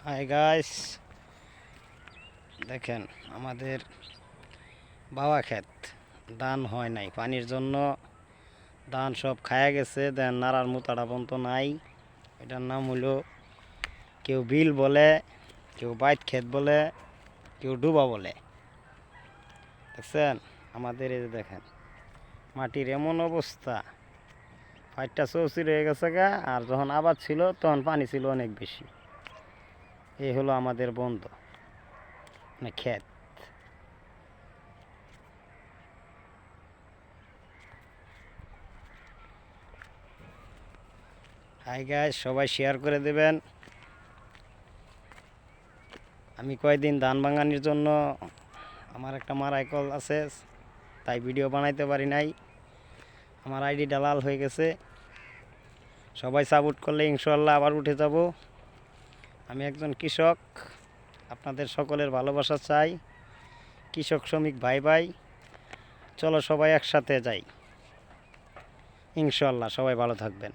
Hi guys, দেখেন আমাদের বাবা ক্ষেত ধান হয় নাই, পানির জন্য ধান সব খায়া গেছে। দেন নাড়ার মোতাটা পর্যন্ত নাই। এটার নাম হলো কেউ বিল বলে, কেউ বাইত ক্ষেত বলে, কেউ ডুবা বলে। দেখছেন আমাদের এই যে দেখেন মাটির এমন অবস্থা, ফাইটটা চৌচির হয়ে গেছে গা। আর যখন আবাদ ছিল তখন পানি ছিল অনেক বেশি। এই হলো আমাদের বন্ধ মানে ক্ষেত। হাই গাইস, সবাই শেয়ার করে দেবেন। আমি কয়েকদিন ধান ভাঙানির জন্য আমার একটা মারাই কল আছে, তাই ভিডিও বানাইতে পারি নাই। আমার আইডিটা লাল হয়ে গেছে। সবাই সাপোর্ট করলে ইনশাল্লাহ আবার উঠে যাব। আমি একজন কৃষক, আপনাদের সকলের ভালোবাসা চাই। কৃষক শ্রমিক ভাই ভাই, চলো সবাই একসাথে যাই। ইনশাল্লাহ সবাই ভালো থাকবেন।